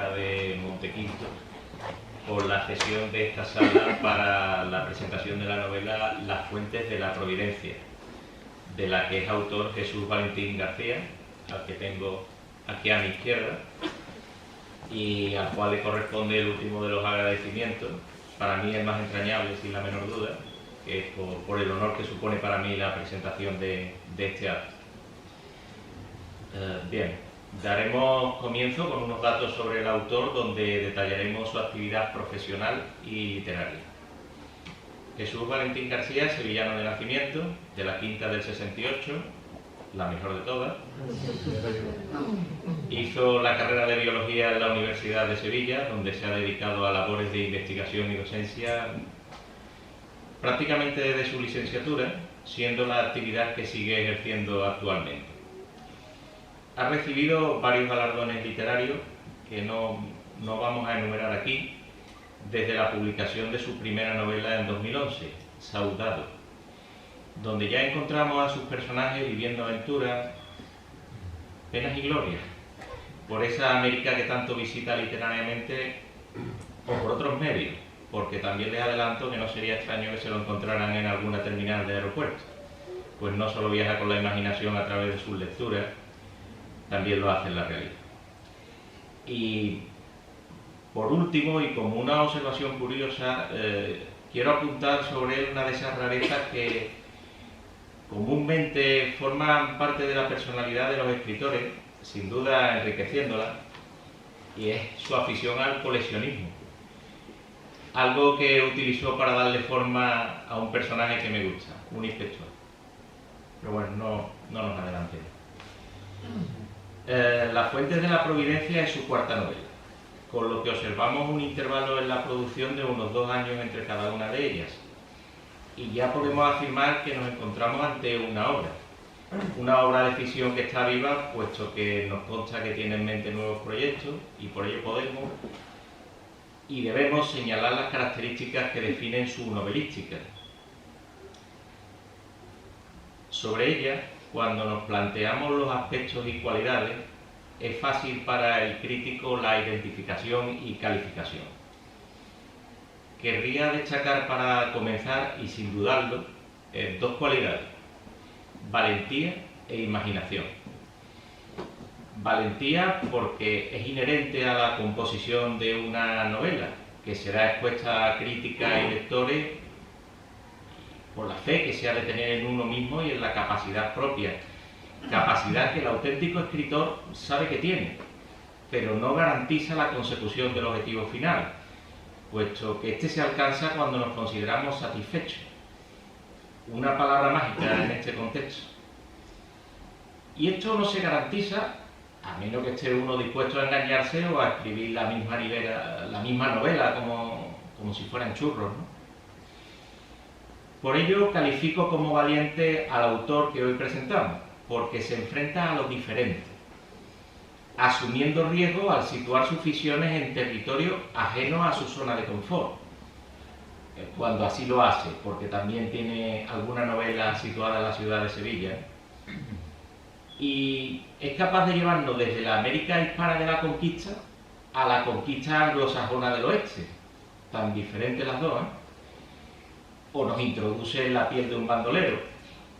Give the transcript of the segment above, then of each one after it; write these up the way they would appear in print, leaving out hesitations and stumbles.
Biblioteca de Montequinto por la cesión de esta sala para la presentación de la novela Las fuentes de la providencia, de la que es autor Jesús Valentín García, al que tengo aquí a mi izquierda, y al cual le corresponde el último de los agradecimientos, para mí el más entrañable, sin la menor duda, que es por el honor que supone para mí la presentación de este acto. Bien, daremos comienzo con unos datos sobre el autor, donde detallaremos su actividad profesional y literaria. Jesús Valentín García, sevillano de nacimiento, de la Quinta del 68, la mejor de todas. Hizo la carrera de Biología en la Universidad de Sevilla, donde se ha dedicado a labores de investigación y docencia prácticamente desde su licenciatura, siendo la actividad que sigue ejerciendo actualmente. Ha recibido varios galardones literarios que no vamos a enumerar aquí, desde la publicación de su primera novela en 2011, Saudado, donde ya encontramos a sus personajes viviendo aventuras, penas y glorias, por esa América que tanto visita literariamente o por otros medios, porque también les adelanto que no sería extraño que se lo encontraran en alguna terminal de aeropuerto, pues no solo viaja con la imaginación a través de sus lecturas, también lo hace en la realidad. Y por último, y como una observación curiosa, quiero apuntar sobre él una de esas rarezas que comúnmente forman parte de la personalidad de los escritores, sin duda enriqueciéndola, y es su afición al coleccionismo. Algo que utilizó para darle forma a un personaje que me gusta, un inspector. Pero bueno, no nos adelantemos. Las fuentes de la providencia es su cuarta novela, con lo que observamos un intervalo en la producción de unos 2 años entre cada una de ellas. Y ya podemos afirmar que nos encontramos ante una obra de ficción que está viva, puesto que nos consta que tiene en mente nuevos proyectos, y por ello podemos y debemos señalar las características que definen su novelística. Sobre ella, cuando nos planteamos los aspectos y cualidades, es fácil para el crítico la identificación y calificación. Querría destacar para comenzar, y sin dudarlo, 2 cualidades: valentía e imaginación. Valentía porque es inherente a la composición de una novela, que será expuesta a crítica y lectores por la fe que se ha de tener en uno mismo y en la capacidad propia. Capacidad que el auténtico escritor sabe que tiene, pero no garantiza la consecución del objetivo final, puesto que este se alcanza cuando nos consideramos satisfechos. Una palabra mágica en este contexto. Y esto no se garantiza a menos que esté uno dispuesto a engañarse o a escribir la misma novela como si fueran churros, ¿no? Por ello califico como valiente al autor que hoy presentamos, porque se enfrenta a lo diferente, asumiendo riesgo al situar sus ficciones en territorio ajeno a su zona de confort, cuando así lo hace, porque también tiene alguna novela situada en la ciudad de Sevilla, y es capaz de llevarnos desde la América hispana de la conquista a la conquista anglosajona del oeste, tan diferentes las dos, o nos introduce en la piel de un bandolero,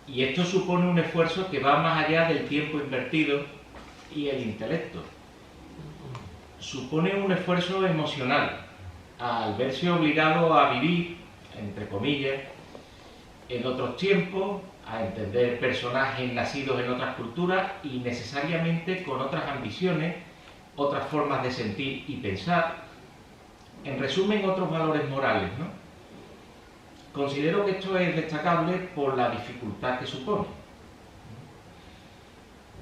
y esto supone un esfuerzo que va más allá del tiempo invertido y el intelecto. Supone un esfuerzo emocional, al verse obligado a vivir, entre comillas, en otros tiempos, a entender personajes nacidos en otras culturas y necesariamente con otras ambiciones, otras formas de sentir y pensar, en resumen, otros valores morales, ¿no? Considero que esto es destacable por la dificultad que supone.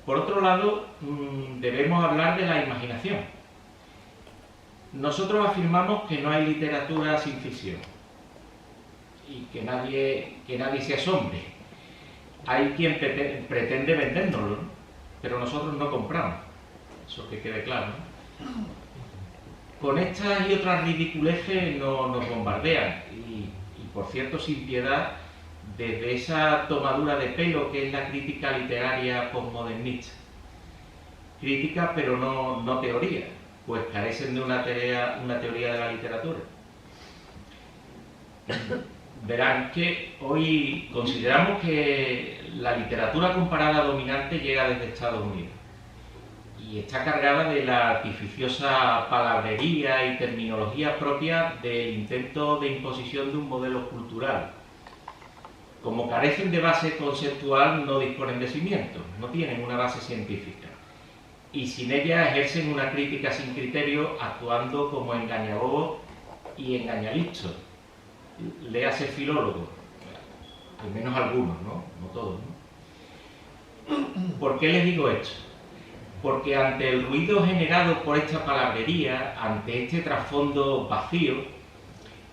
Por otro lado, debemos hablar de la imaginación. Nosotros afirmamos que no hay literatura sin ficción y que nadie se asombre. Hay quien pretende vendérnoslo, ¿no? Pero nosotros no compramos, eso que quede claro, ¿no? Con estas y otras ridiculeces nos bombardean y por cierto sin piedad, desde esa tomadura de pelo que es la crítica literaria postmodernista. Crítica pero no teoría, pues carecen de una teoría de la literatura. Verán que hoy consideramos que la literatura comparada dominante llega desde Estados Unidos y está cargada de la artificiosa palabrería y terminología propia del intento de imposición de un modelo cultural. Como carecen de base conceptual, no disponen de cimientos, no tienen una base científica y sin ella ejercen una crítica sin criterio, actuando como engañabobos y engañalistos. Léase filólogo, al menos algunos, ¿no? No todos, ¿no? ¿Por qué les digo esto? Porque ante el ruido generado por esta palabrería, ante este trasfondo vacío,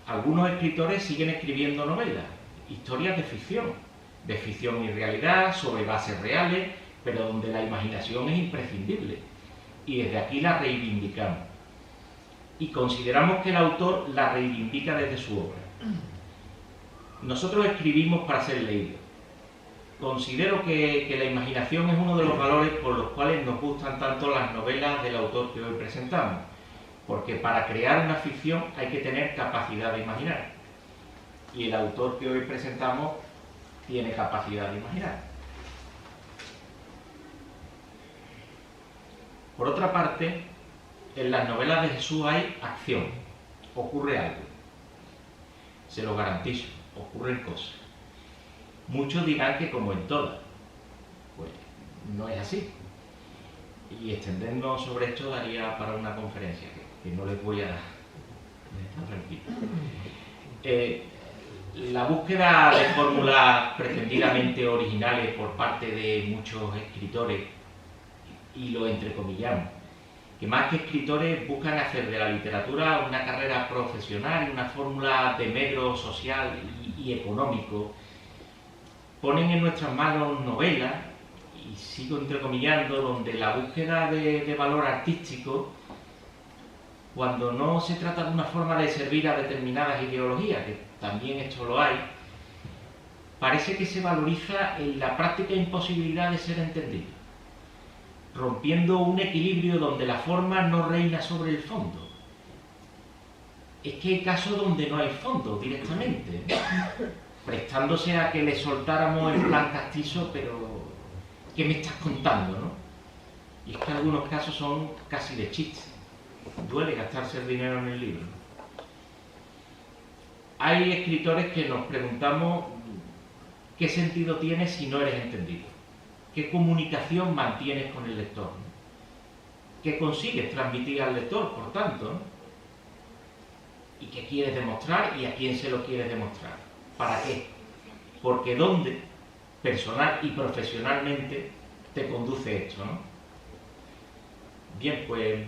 algunos escritores siguen escribiendo novelas, historias de ficción y realidad, sobre bases reales, pero donde la imaginación es imprescindible. Y desde aquí la reivindicamos. Y consideramos que el autor la reivindica desde su obra. Nosotros escribimos para ser leídos. Considero que la imaginación es uno de los valores por los cuales nos gustan tanto las novelas del autor que hoy presentamos, porque para crear una ficción hay que tener capacidad de imaginar. Y el autor que hoy presentamos tiene capacidad de imaginar. Por otra parte, en las novelas de Jesús hay acción, ocurre algo. Se lo garantizo, ocurren cosas. Muchos dirán que como en todas, pues no es así. Y extendernos sobre esto daría para una conferencia, que no les voy a dar. Tranquilo. La búsqueda de fórmulas pretendidamente originales por parte de muchos escritores, y lo entrecomillamos, que más que escritores buscan hacer de la literatura una carrera profesional y una fórmula de medro social y económico, ponen en nuestras manos novelas, y sigo entrecomillando, donde la búsqueda de valor artístico, cuando no se trata de una forma de servir a determinadas ideologías, que también esto lo hay, parece que se valoriza en la práctica imposibilidad de ser entendido, rompiendo un equilibrio donde la forma no reina sobre el fondo. Es que hay casos donde no hay fondo directamente, prestándose a que le soltáramos en plan castizo, pero ¿qué me estás contando, no? Y es que algunos casos son casi de chiste. Duele gastarse el dinero en el libro. Hay escritores que nos preguntamos qué sentido tiene si no eres entendido. ¿Qué comunicación mantienes con el lector? ¿Qué consigues transmitir al lector, por tanto? ¿Y qué quieres demostrar y a quién se lo quieres demostrar? ¿Para qué? Porque ¿dónde, personal y profesionalmente, te conduce esto, no? Bien, pues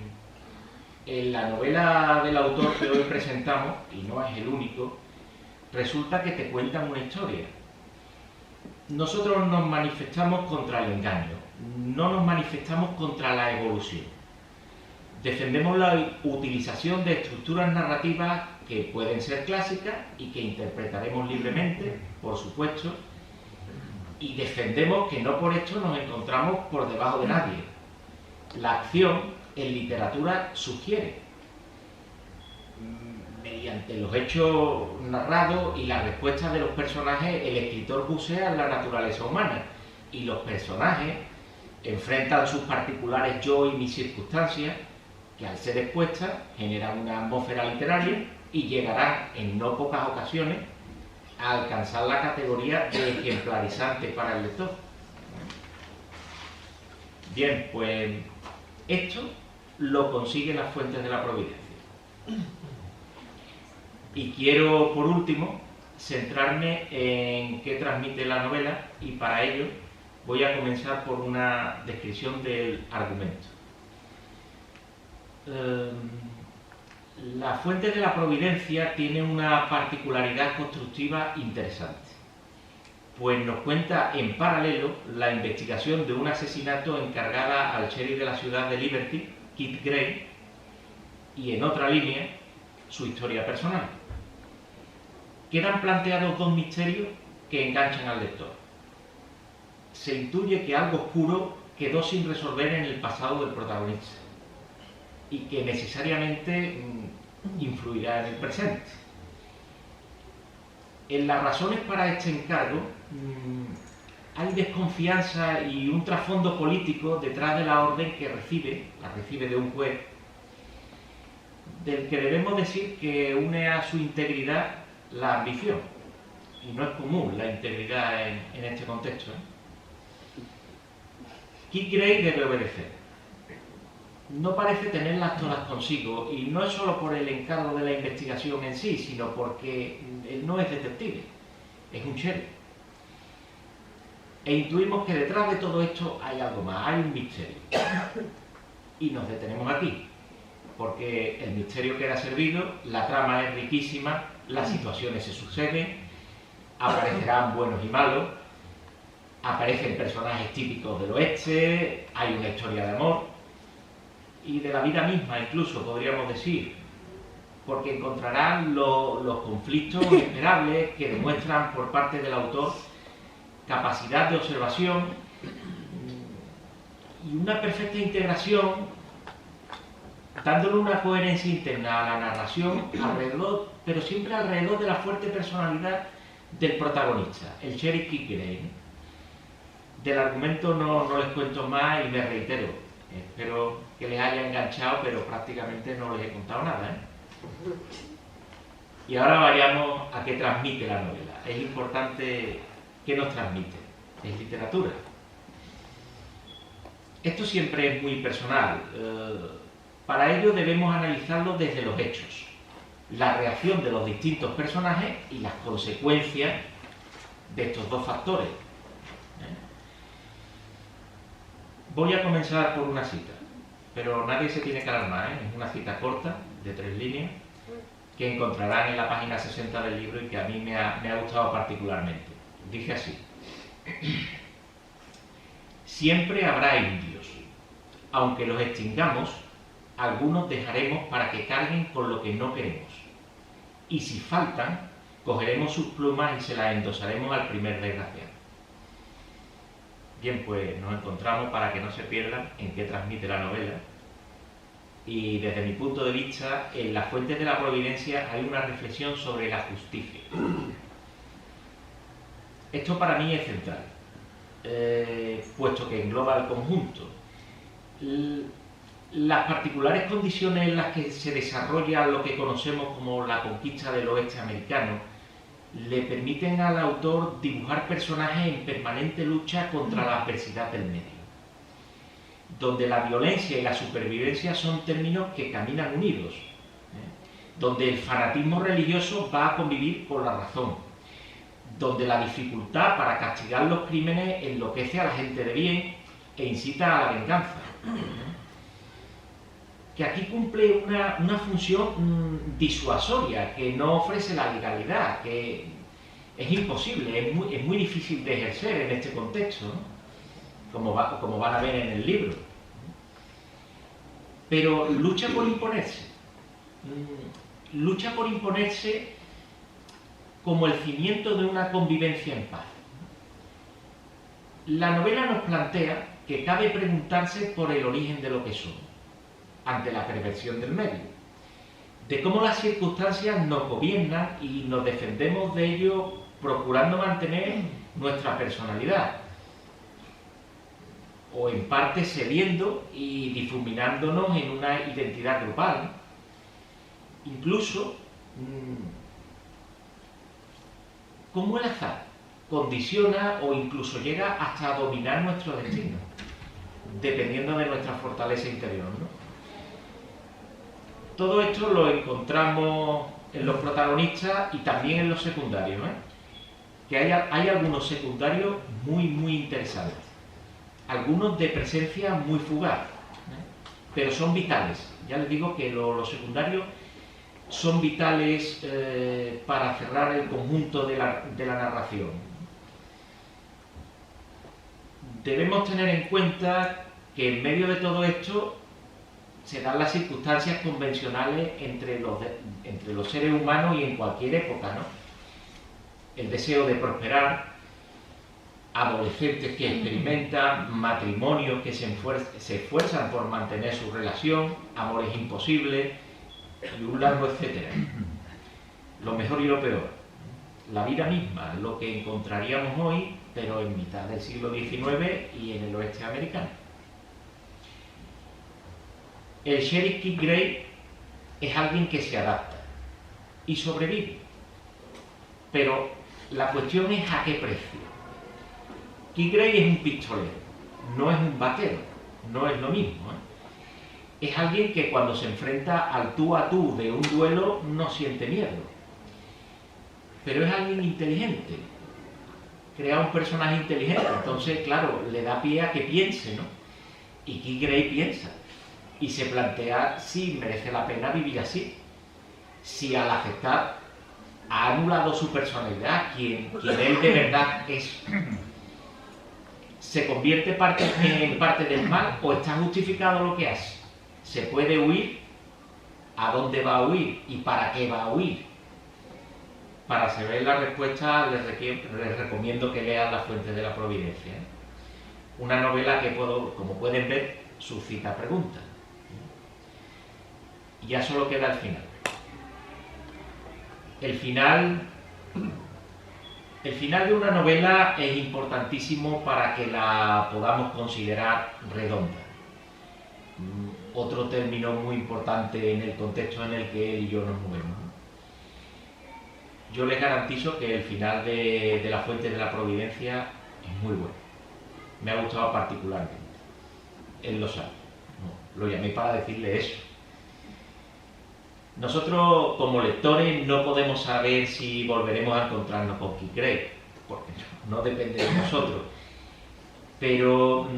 en la novela del autor que hoy presentamos, y no es el único, resulta que te cuentan una historia. Nosotros nos manifestamos contra el engaño, no nos manifestamos contra la evolución. Defendemos la utilización de estructuras narrativas que pueden ser clásicas y que interpretaremos libremente, por supuesto, y defendemos que no por esto nos encontramos por debajo de nadie. La acción en literatura sugiere, mediante los hechos narrados y las respuestas de los personajes, el escritor bucea en la naturaleza humana y los personajes enfrentan sus particulares yo y mis circunstancias, que al ser expuestas generan una atmósfera literaria y llegarán en no pocas ocasiones a alcanzar la categoría de ejemplarizante para el lector. Bien, pues esto lo consiguen las fuentes de la providencia. Y quiero, por último, centrarme en qué transmite la novela, y para ello voy a comenzar por una descripción del argumento. La fuente de la providencia tiene una particularidad constructiva interesante, pues nos cuenta en paralelo la investigación de un asesinato encargada al sheriff de la ciudad de Liberty, Kit Gray, y en otra línea su historia personal. Quedan planteados dos misterios que enganchan al lector. Se intuye que algo oscuro quedó sin resolver en el pasado del protagonista. y que necesariamente influirá en el presente. En las razones para este encargo hay desconfianza y un trasfondo político detrás de la orden que la recibe de un juez, del que debemos decir que une a su integridad la ambición. Y no es común la integridad en este contexto. Keith Gray debe obedecer. No parece tenerlas todas consigo, y no es solo por el encargo de la investigación en sí, sino porque él no es detective, es un sheriff. E intuimos que detrás de todo esto hay algo más, hay un misterio. Y nos detenemos aquí, porque el misterio queda servido, la trama es riquísima, las situaciones se suceden, aparecerán buenos y malos, aparecen personajes típicos del oeste, hay una historia de amor, y de la vida misma incluso, podríamos decir, porque encontrarán los conflictos esperables que demuestran por parte del autor capacidad de observación y una perfecta integración, dándole una coherencia interna a la narración, pero siempre alrededor de la fuerte personalidad del protagonista, el sheriff Keith Gray. Del argumento no les cuento más y me reitero. Espero que les haya enganchado, pero prácticamente no les he contado nada. Y ahora vayamos a qué transmite la novela. Es importante qué nos transmite. Es literatura. Esto siempre es muy personal. Para ello debemos analizarlo desde los hechos, la reacción de los distintos personajes y las consecuencias de estos dos factores. Voy a comenzar por una cita, pero nadie se tiene que alarmar, Es una cita corta, de 3 líneas, que encontrarán en la página 60 del libro y que a mí me ha gustado particularmente. Dice así: siempre habrá indios. Aunque los extingamos, algunos dejaremos para que carguen con lo que no queremos. Y si faltan, cogeremos sus plumas y se las endosaremos al primer desgraciado. Bien, pues nos encontramos, para que no se pierdan, en qué transmite la novela. Y desde mi punto de vista, en Las fuentes de la providencia hay una reflexión sobre la justicia. Esto para mí es central, puesto que engloba el conjunto. Las particulares condiciones en las que se desarrolla lo que conocemos como la conquista del oeste americano le permiten al autor dibujar personajes en permanente lucha contra la adversidad del medio, donde la violencia y la supervivencia son términos que caminan unidos, donde el fanatismo religioso va a convivir con la razón, donde la dificultad para castigar los crímenes enloquece a la gente de bien e incita a la venganza. Que aquí cumple una función disuasoria que no ofrece la legalidad, que es imposible, es muy difícil de ejercer en este contexto, como van a ver en el libro. Pero lucha por imponerse como el cimiento de una convivencia en paz. La novela nos plantea que cabe preguntarse por el origen de lo que somos, ante la perversión del medio, de cómo las circunstancias nos gobiernan y nos defendemos de ello procurando mantener nuestra personalidad, o en parte cediendo y difuminándonos en una identidad grupal. Incluso, cómo el azar condiciona o incluso llega hasta a dominar nuestro destino, dependiendo de nuestra fortaleza interior, Todo esto lo encontramos en los protagonistas y también en los secundarios, que hay algunos secundarios muy interesantes, algunos de presencia muy fugaz, pero son vitales. Ya les digo que los secundarios son vitales para cerrar el conjunto de la narración. Debemos tener en cuenta que en medio de todo esto se dan las circunstancias convencionales entre los seres humanos y en cualquier época, El deseo de prosperar, adolescentes que experimentan, matrimonios que se esfuerzan por mantener su relación, amores imposibles y un largo etcétera. Lo mejor y lo peor. La vida misma, lo que encontraríamos hoy, pero en mitad del siglo XIX y en el oeste americano. El sheriff Kit Gray es alguien que se adapta y sobrevive. Pero la cuestión es a qué precio. Kit Gray es un pistolero, no es un vaquero, no es lo mismo, ¿eh? Es alguien que cuando se enfrenta al tú a tú de un duelo no siente miedo. Pero es alguien inteligente, crea un personaje inteligente, entonces, claro, le da pie a que piense, ¿no? Y Kit Gray piensa, y se plantea si merece la pena vivir así, si al aceptar ha anulado su personalidad, quien él de verdad es, se convierte en parte del mal o está justificado lo que hace. ¿Se puede huir? ¿A dónde va a huir? ¿Y para qué va a huir? Para saber la respuesta les recomiendo que lean La fuente de la providencia, ¿eh? Una novela que, como pueden ver, suscita preguntas. Y ya solo queda el final. El final de una novela es importantísimo para que la podamos considerar redonda. Otro término muy importante en el contexto en el que él y yo nos movemos. Yo les garantizo que el final de La fuente de la providencia es muy bueno. Me ha gustado particularmente. Él lo sabe. No, lo llamé para decirle eso. Nosotros, como lectores, no podemos saber si volveremos a encontrarnos con Kit Gray, porque no depende de nosotros. Pero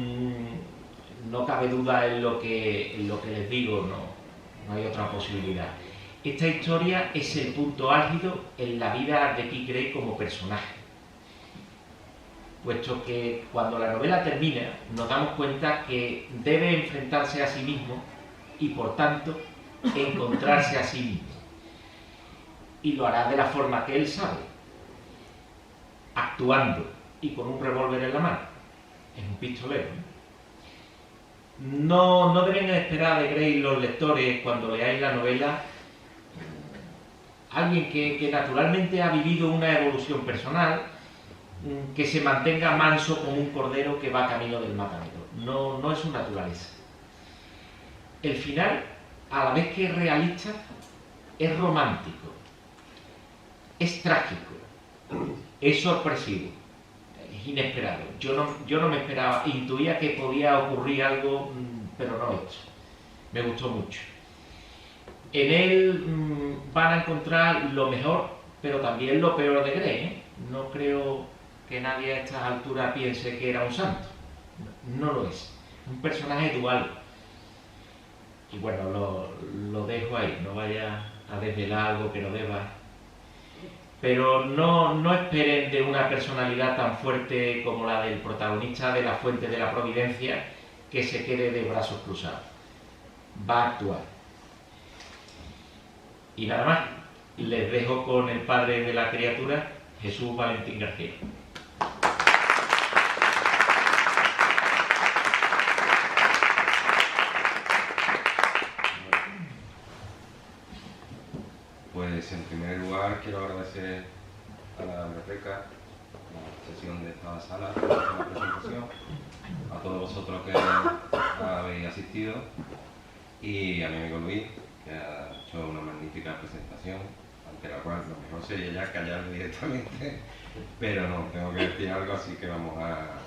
no cabe duda en lo que les digo, no hay otra posibilidad. Esta historia es el punto álgido en la vida de Kit Gray como personaje, puesto que cuando la novela termina nos damos cuenta que debe enfrentarse a sí mismo y por tanto encontrarse a sí mismo, y lo hará de la forma que él sabe, actuando y con un revólver en la mano. Es un pistolero, ¿no? No deben esperar de Gray los lectores, cuando leáis la novela, alguien que naturalmente ha vivido una evolución personal, que se mantenga manso como un cordero que va camino del matadero. No es su naturaleza. El final, a la vez que es realista, es romántico, es trágico, es sorpresivo, es inesperado. Yo no me esperaba, intuía que podía ocurrir algo, pero no esto. Me gustó mucho. En él van a encontrar lo mejor, pero también lo peor de Gray, ¿eh? No creo que nadie a estas alturas piense que era un santo. No lo es. Un personaje dual. Y bueno, lo dejo ahí, no vaya a desvelar algo que no deba. Pero no esperen de una personalidad tan fuerte como la del protagonista de La fuente de la providencia que se quede de brazos cruzados. Va a actuar. Y nada más, les dejo con el padre de la criatura, Jesús Valentín García. Pues en primer lugar quiero agradecer a la biblioteca la sesión de esta sala, la presentación, a todos vosotros que habéis asistido y a mi amigo Luis, que ha hecho una magnífica presentación, ante la cual lo mejor sería ya callarme directamente, pero no, tengo que decir algo, así que vamos a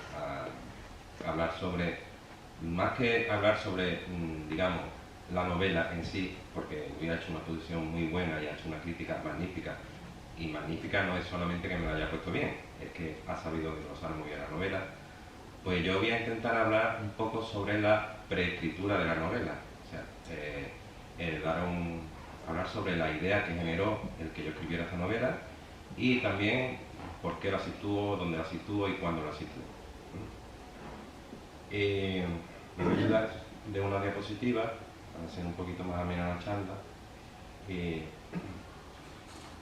hablar sobre, más que hablar sobre, digamos, la novela en sí, porque hubiera hecho una exposición muy buena y ha hecho una crítica magnífica, y magnífica no es solamente que me la haya puesto bien, es que ha sabido desglosar muy bien la novela. Pues yo voy a intentar hablar un poco sobre la preescritura de la novela, o sea, hablar sobre la idea que generó el que yo escribiera esta novela y también por qué la sitúo, dónde la sitúo y cuándo la sitúo. Me voy a ayudar de una diapositiva para hacer un poquito más amena la charla.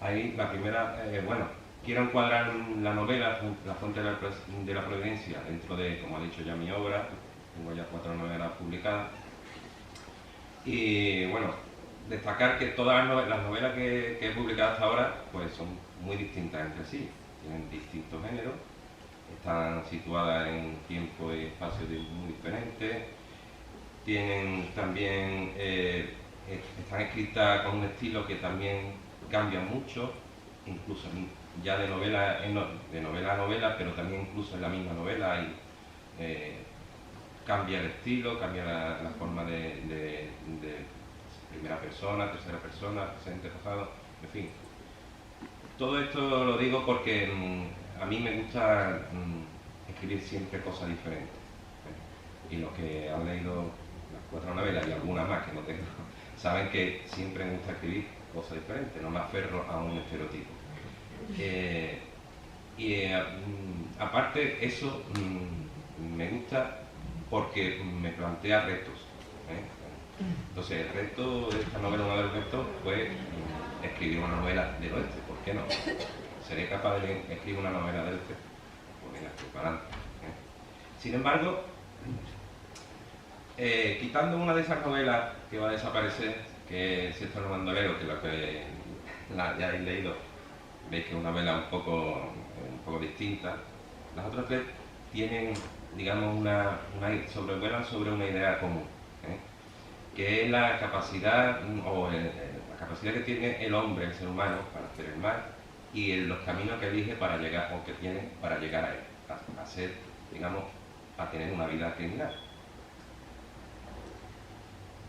Ahí la primera, bueno, quiero encuadrar la novela, La fuente de la providencia, dentro de, como ha dicho ya, mi obra. Tengo ya 4 novelas publicadas. Y bueno, destacar que todas las novelas que he publicado hasta ahora pues son muy distintas entre sí, tienen distintos géneros, están situadas en tiempo y espacio muy diferentes, tienen también, están escritas con un estilo que también cambia mucho, incluso ya de novela a novela, pero también incluso en la misma novela cambia el estilo, cambia la forma de primera persona, tercera persona, presente, pasado, en fin. Todo esto lo digo porque a mí me gusta escribir siempre cosas diferentes. Y los que han leído las 4 novelas y algunas más que no tengo, saben que siempre me gusta escribir cosas diferentes, no me aferro a un estereotipo. Aparte, eso me gusta porque me plantea retos. Entonces, el reto de esta novela, uno de los retos, fue escribir una novela del oeste. ¿Por qué no? ¿Seré capaz de escribir una novela del oeste? Pues venga, estoy para adelante. Sin embargo, quitando una de esas novelas que va a desaparecer, que es Siete bandolero, que lo que ya habéis leído, veis que es una novela un poco distinta, las otras 3 tienen, digamos, sobrevuelan sobre una idea común, que es la capacidad la capacidad que tiene el hombre, el ser humano, para hacer el mal, y los caminos que elige para llegar, o que tiene para llegar a él, a ser, digamos, a tener una vida criminal.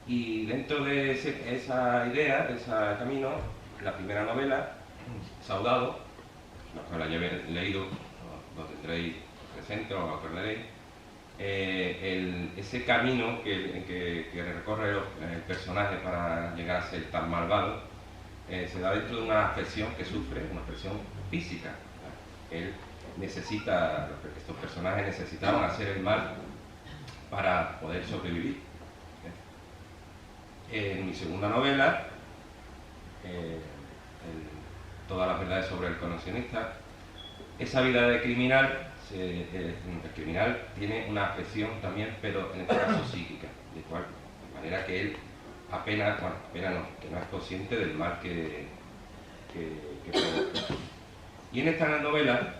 Y dentro de esa idea, de ese camino, la primera novela, Saudado, los que la hayáis leído, lo tendréis presente o lo acordaréis, ese camino que recorre el personaje para llegar a ser tan malvado, se da dentro de una afección que sufre, una afección física. Él necesita, estos personajes necesitaban hacer el mal para poder sobrevivir. En mi segunda novela, Todas las verdades sobre el coleccionista, esa vida de criminal, el criminal tiene una afección también, pero en este caso psíquica, de manera que él apenas no, que no es consciente del mal que provoca. Y en esta novela,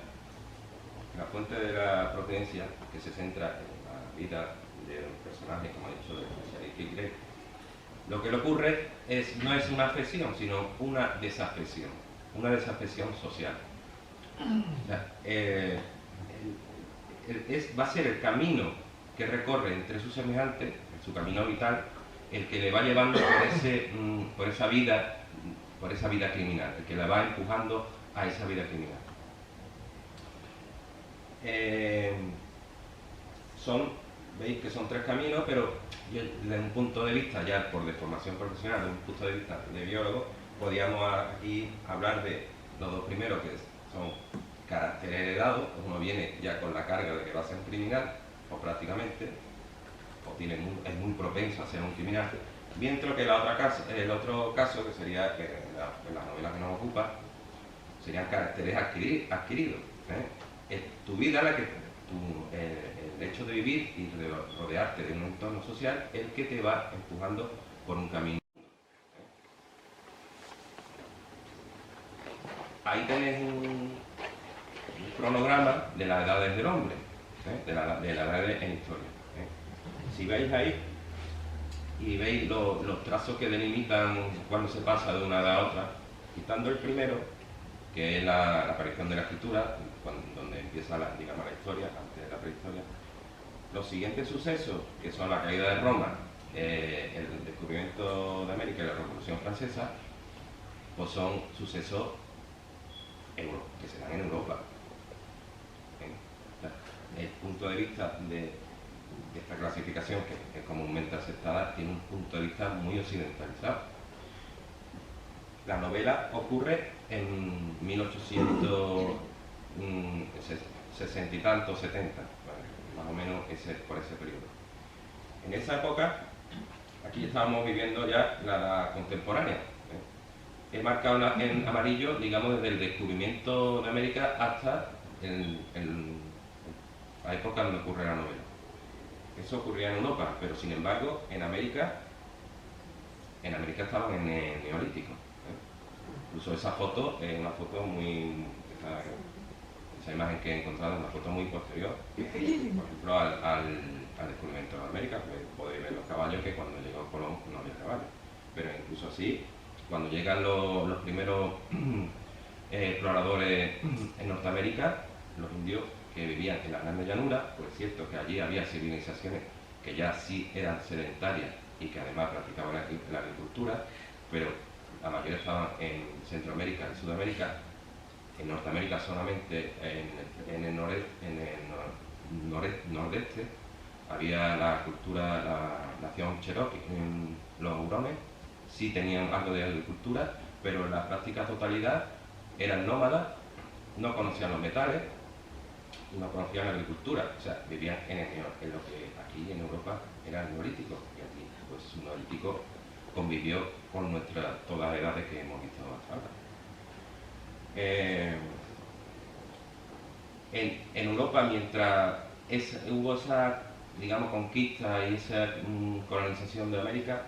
La fuente de la providencia, que se centra en la vida de un personaje, como he dicho, de Sheriff, lo que le ocurre no es una afección, sino una desafección social. O sea, va a ser el camino que recorre entre sus semejantes, su camino vital, el que le va llevando por esa vida criminal, el que la va empujando a esa vida criminal. Veis que son 3 caminos, pero yo, desde un punto de vista, ya por deformación profesional, desde un punto de vista de biólogo, podríamos aquí hablar de los 2 primeros, que son carácter heredado. Uno viene ya con la carga de que va a ser un criminal, o prácticamente, o es muy propenso a ser un criminal, mientras que el otro caso, que sería en la novela que nos ocupa, serían caracteres adquiridos. Es tu vida el hecho de vivir y de rodearte de un entorno social el que te va empujando por un camino. Ahí tenéis un cronograma de las edades del hombre, de las edades en historia. Si veis ahí y veis los trazos que delimitan cuando se pasa de una edad a otra, quitando el primero, que es la aparición de la escritura, donde empieza la historia, antes de la prehistoria. Los siguientes sucesos, que son la caída de Roma, el descubrimiento de América y la Revolución Francesa, pues son sucesos que se dan en Europa. El punto de vista de esta clasificación, que es comúnmente aceptada, tiene un punto de vista muy occidentalizado. La novela ocurre en 1860 y tanto, 70, más o menos por ese periodo. En esa época, aquí estábamos viviendo ya la contemporánea. he marcado en amarillo, digamos, desde el descubrimiento de América hasta la época donde ocurre la novela. Eso ocurría en Europa, pero sin embargo, en América estaban en el Neolítico. Incluso esa foto es una foto muy... Esa imagen que he encontrado es una foto muy posterior, por ejemplo, al descubrimiento de América. Pues podéis ver los caballos, que cuando llegó Colón no había caballos. Pero incluso así, cuando llegan los primeros exploradores en Norteamérica, los indios que vivían en la Grande Llanura, pues es cierto que allí había civilizaciones que ya sí eran sedentarias y que además practicaban la agricultura, pero la mayoría estaban en Centroamérica y Sudamérica. En Norteamérica solamente en el nordeste había la cultura, la nación Cherokee, los hurones sí tenían algo de agricultura, pero en la práctica totalidad eran nómadas, no conocían los metales, no conocían la agricultura, o sea, vivían en lo que aquí en Europa era el neolítico, y aquí pues un neolítico convivió con todas las edades que hemos visto hasta ahora. En Europa, mientras hubo esa, digamos, conquista y esa colonización de América,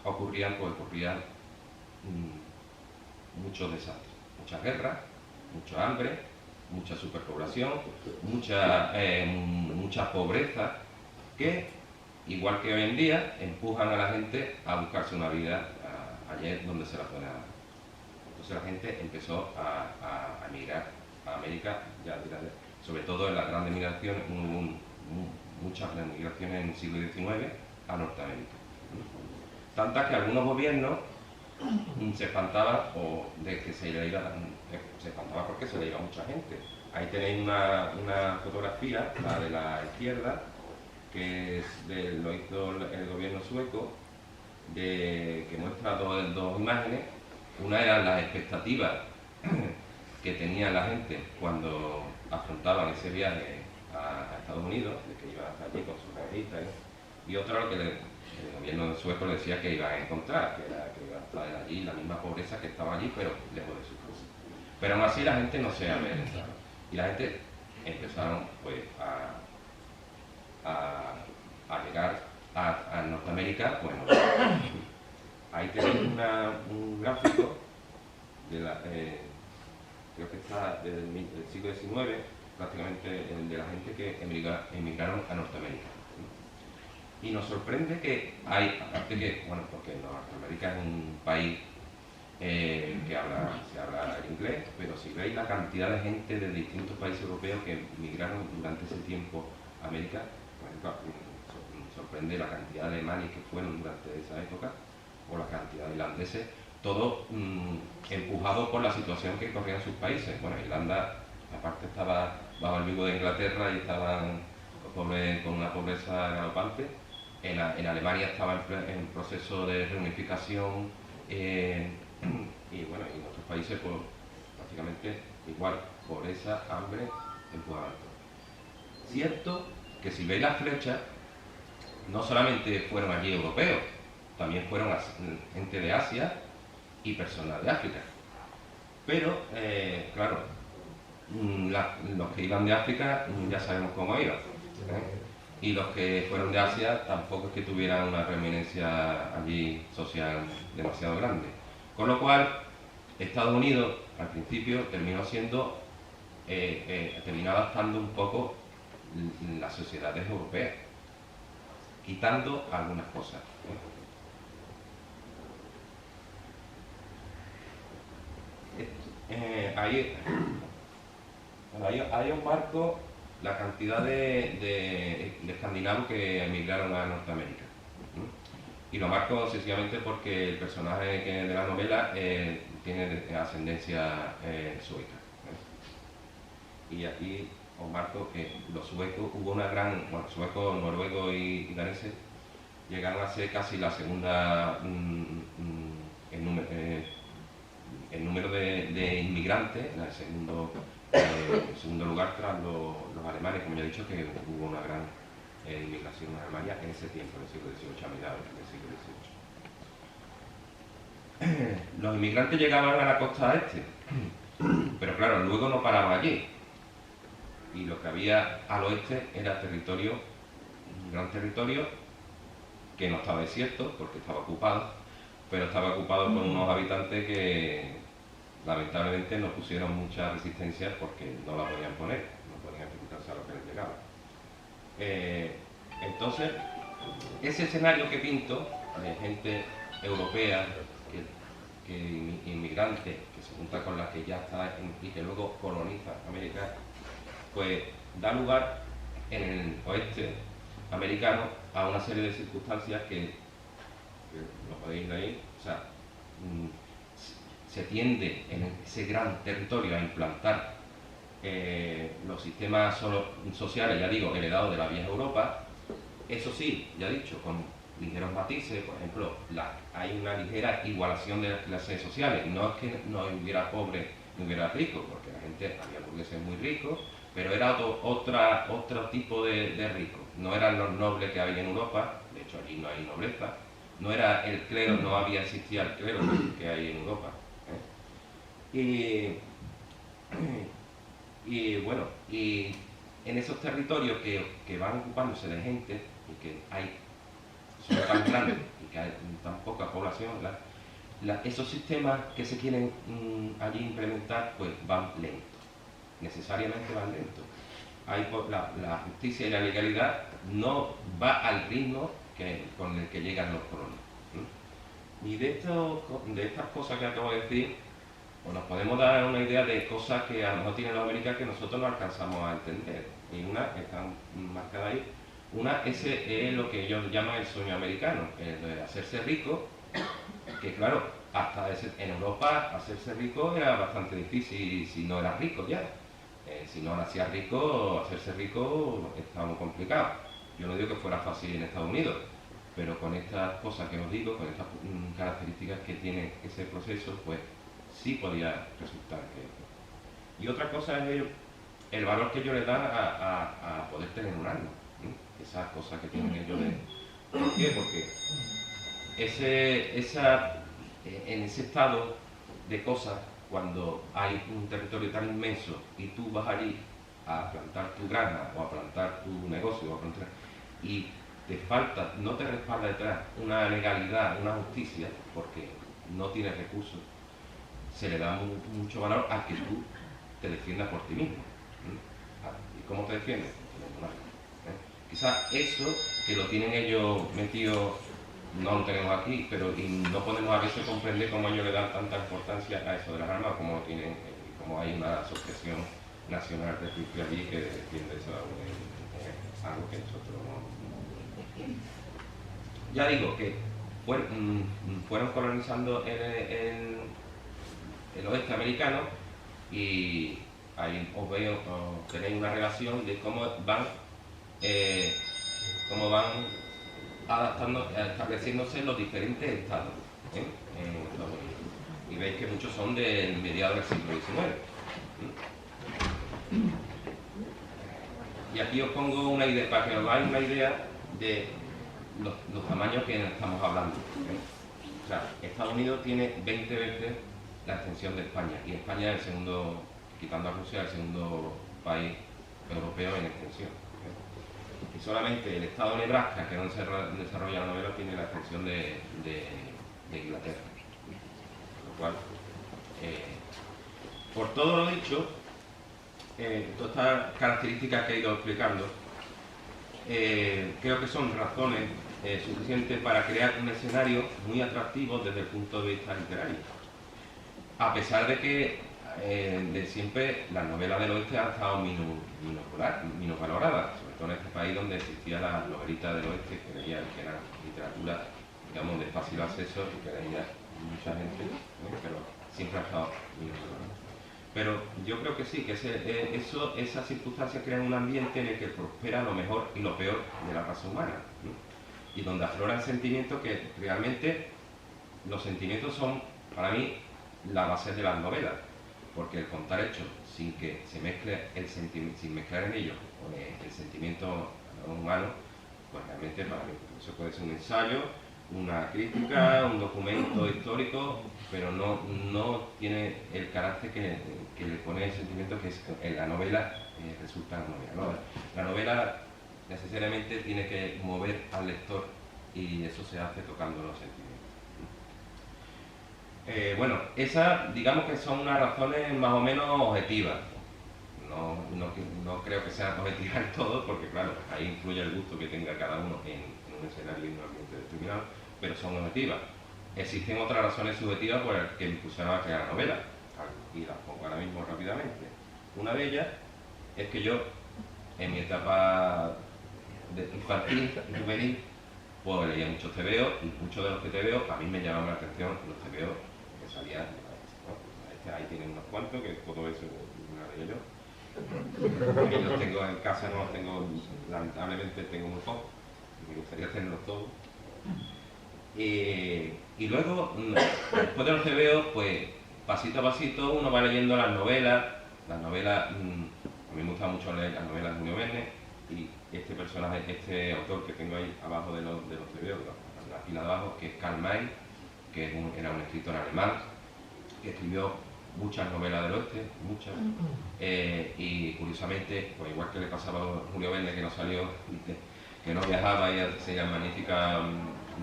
ocurrían muchos desastres, muchas guerras, mucha hambre, mucha superpoblación, mucha pobreza, que, igual que hoy en día, empujan a la gente a buscarse una vida allí donde se la pueda dar. Entonces la gente empezó a emigrar a América, sobre todo en las grandes migraciones, muchas migraciones en el siglo XIX a Norteamérica. Tantas que algunos gobiernos se espantaban de que se espantaba porque se le iba mucha gente. Ahí tenéis una fotografía, la de la izquierda, que lo hizo el gobierno sueco, que muestra dos imágenes. Una era las expectativas que tenía la gente cuando afrontaban ese viaje a Estados Unidos, de que iban hasta allí con sus cajitas, y otra lo que el gobierno sueco le decía que iba a encontrar, que iba a estar allí la misma pobreza que estaba allí, pero lejos de sus cosas. Pero aún así la gente no se amedrentaba, y la gente empezaron pues a llegar a Norteamérica. Bueno, ahí tenéis un gráfico creo que está del siglo XIX, prácticamente de la gente que emigraron a Norteamérica. Y nos sorprende que hay, aparte que, bueno, porque Norteamérica es un país que se habla el inglés, pero si veis la cantidad de gente de distintos países europeos que emigraron durante ese tiempo a América, por ejemplo, sorprende la cantidad de alemanes que fueron durante esa época, o la cantidad de irlandeses, todo empujado por la situación que corrían sus países. Bueno, Irlanda, aparte, estaba bajo el yugo de Inglaterra y estaban con una pobreza galopante. En Alemania estaba en proceso de reunificación, y bueno, y en otros países pues, prácticamente igual, pobreza, hambre, empujaban todo. Cierto que si veis las flechas, no solamente fueron allí europeos, también fueron gente de Asia y personas de África. Pero, claro, los que iban de África ya sabemos cómo iban. Y los que fueron de Asia tampoco es que tuvieran una reeminencia allí social demasiado grande. Con lo cual, Estados Unidos al principio terminó adaptando un poco las sociedades europeas, quitando algunas cosas. Ahí os marco la cantidad de escandinavos que emigraron a Norteamérica. Y lo marco sencillamente porque el personaje de la novela tiene ascendencia sueca. Y aquí os marco que los suecos, suecos, noruegos y daneses llegaron a ser casi la segunda el número de inmigrantes, en el segundo lugar tras los alemanes. Como ya he dicho, que hubo una gran inmigración en Alemania en ese tiempo, en el siglo XVIII, a mediados del siglo los inmigrantes llegaban a la costa este, pero claro, luego no paraban allí. Y lo que había al oeste era territorio, un gran territorio, que no estaba desierto, porque estaba ocupado, pero estaba ocupado por unos habitantes que lamentablemente no pusieron mucha resistencia porque no la podían poner, no podían ejecutarse a lo que les llegaba. Entonces, ese escenario que pinto, de gente europea, inmigrantes, que se junta con la que ya está y que luego coloniza América, pues da lugar en el oeste americano a una serie de circunstancias que lo podéis leer, o sea, se tiende en ese gran territorio a implantar los sistemas sociales, ya digo, heredados de la vieja Europa. Eso sí, ya he dicho, con ligeros matices. Por ejemplo, hay una ligera igualación de las clases sociales. No es que no hubiera pobres ni hubiera ricos, porque la gente, había burgueses muy ricos, pero era otro tipo de ricos. No eran los nobles que había en Europa, de hecho allí no hay nobleza. No era el clero, no había existido el clero que hay en Europa. Y bueno, y en esos territorios que van ocupándose de gente y que son tan grandes y que hay tan poca población, esos sistemas que se quieren allí implementar pues van lentos, necesariamente van lentos. La justicia y la legalidad no va al ritmo con el que llegan los colonos. Y de estas cosas que acabo de decir, pues nos podemos dar una idea de cosas que a lo mejor tienen los americanos que nosotros no alcanzamos a entender. Y una, están marcadas ahí, ese es lo que ellos llaman el sueño americano, el de hacerse rico, que claro, hasta en Europa hacerse rico era bastante difícil si no eras rico ya. Si no nacías rico, hacerse rico estaba muy complicado. Yo no digo que fuera fácil en Estados Unidos, pero con estas cosas que os digo, con estas características que tiene ese proceso, pues sí podía resultar que... Y otra cosa es el valor que ellos le dan a poder tener un arma, ¿sí? Esas cosas que tienen ellos de... ¿Por qué? Porque en ese estado de cosas, cuando hay un territorio tan inmenso y tú vas allí a plantar tu granja o a plantar tu negocio y te falta, no te respalda detrás una legalidad, una justicia, porque no tienes recursos, se le da mucho valor a que tú te defiendas por ti mismo. ¿Y cómo te defiendes? Quizás eso, que lo tienen ellos metido, no lo tenemos aquí, pero no podemos a veces comprender cómo ellos le dan tanta importancia a eso de las armas, como tienen, como hay una asociación nacional de juicio allí que defiende eso, algo que nosotros no... Ya digo que fueron colonizando el oeste americano y ahí os veo, tenéis una relación de cómo van estableciéndose en los diferentes estados en Estados Unidos. Y veis que muchos son del mediados del siglo XIX. Y aquí os pongo una idea, para que os hagáis una idea de los tamaños que estamos hablando. O sea, Estados Unidos tiene 20 veces la extensión de España, y España es el segundo, quitando a Rusia, el segundo país europeo en extensión. Y solamente el estado de Nebraska, que no desarrolla la novela, tiene la extensión de Inglaterra. Lo cual, por todo lo dicho, todas estas características que he ido explicando, creo que son razones suficientes para crear un escenario muy atractivo desde el punto de vista literario. A pesar de que de siempre las novelas del oeste han estado minusvaloradas, sobre todo en este país donde existía la novelita del oeste, que era literatura, digamos, de fácil acceso y que leía mucha gente, pero siempre ha estado minusvalorada. Pero yo creo que sí, que esas circunstancias crean un ambiente en el que prospera lo mejor y lo peor de la raza humana, y donde afloran sentimientos que realmente los sentimientos son, para mí, la base de las novelas, porque el contar hechos sin que se mezcle sin mezclar en ellos el sentimiento humano, pues realmente para mí eso puede ser un ensayo una crítica, un documento histórico, pero no tiene el carácter que le pone el sentimiento que es en la novela resulta novela, ¿no? La novela necesariamente tiene que mover al lector y eso se hace tocando los sentimientos. Bueno, esas digamos que son unas razones más o menos objetivas. No creo que sean objetivas en todo, porque claro, ahí influye el gusto que tenga cada uno en un escenario y en un ambiente determinado, pero son objetivas. Existen otras razones subjetivas por las que me impulsaron a crear la novela, y las pongo ahora mismo rápidamente. Una de ellas es que yo, en mi etapa de infantil y juvenil, pues leía muchos tebeos, y muchos de los tebeos a mí me llamaban la atención los tebeos que salían, ¿no? Ahí tienen unos cuantos, que todo eso lo leía yo. Porque los tengo en casa, no los tengo, lamentablemente tengo muy poco, me gustaría tenerlos todos. Y luego, después de los tebeos, pues pasito a pasito uno va leyendo las novelas. A mí me gusta mucho leer las novelas de Julio Verne, y este personaje, este autor que tengo ahí abajo de los tebeos, en la fila de abajo, que es Karl May, que era un escritor alemán, que escribió muchas novelas del oeste, muchas, y curiosamente, pues igual que le pasaba a Julio Verne, que no salió, que no viajaba y hacía magnífica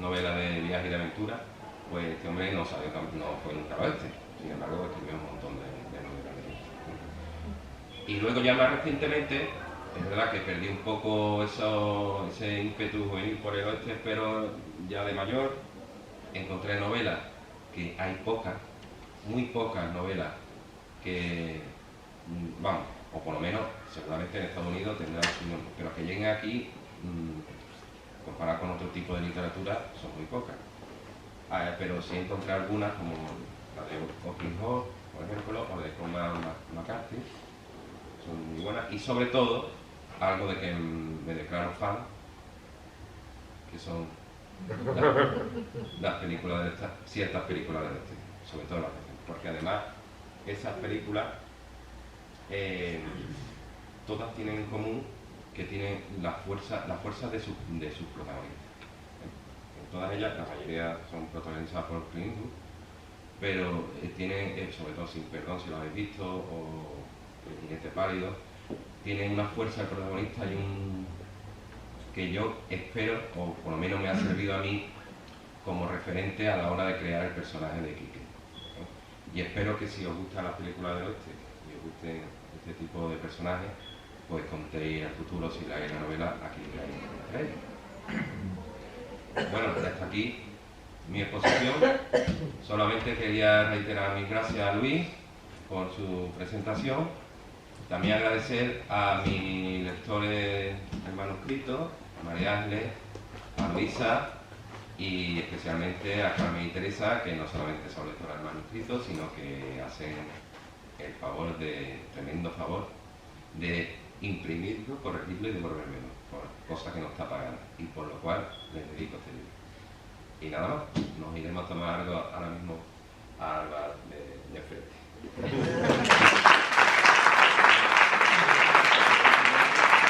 novela de viaje y de aventura, pues este hombre no salió, no fue nunca al oeste, sin embargo escribió un montón de novelas de oeste. Y luego ya más recientemente, es verdad que perdí un poco ese ímpetu juvenil por el oeste, pero ya de mayor encontré novelas, que hay pocas, muy pocas novelas que, vamos, o por lo menos seguramente en Estados Unidos tendrán su nombre, pero que lleguen aquí, comparado con otro tipo de literatura, son muy pocas. Pero sí encontré algunas, como la de Austin Hall, por ejemplo, o de Cormac McCarthy, son muy buenas, y sobre todo, algo de que me declaro fan, que son las películas de ciertas películas del este, sobre todo las de, porque además esas películas todas tienen en común que tienen la fuerza de sus protagonistas. En todas ellas, la mayoría son protagonizadas por Clint Eastwood, pero tienen, sobre todo Sin Perdón, si lo habéis visto, o El Jinete Pálido, tienen una fuerza de protagonista y que yo espero, o por lo menos me ha servido a mí como referente a la hora de crear el personaje de Quique, ¿no? Y espero que si os gustan las películas del oeste y os gusten este tipo de personajes, pues contéis el futuro, si leáis la novela, aquí leéis. Bueno, hasta aquí mi exposición. Solamente quería reiterar mis gracias a Luis por su presentación. También agradecer a mis lectores del manuscrito, a María Ángeles, a Luisa y especialmente a Carmen y Teresa, que no solamente son lectoras del manuscrito, sino que hacen el favor, tremendo favor, de imprimirlo, corregirlo y devolvérmelo, por cosa que no está pagada, y por lo cual les dedico este libro. Y nada más, nos iremos a tomar algo ahora mismo al bar de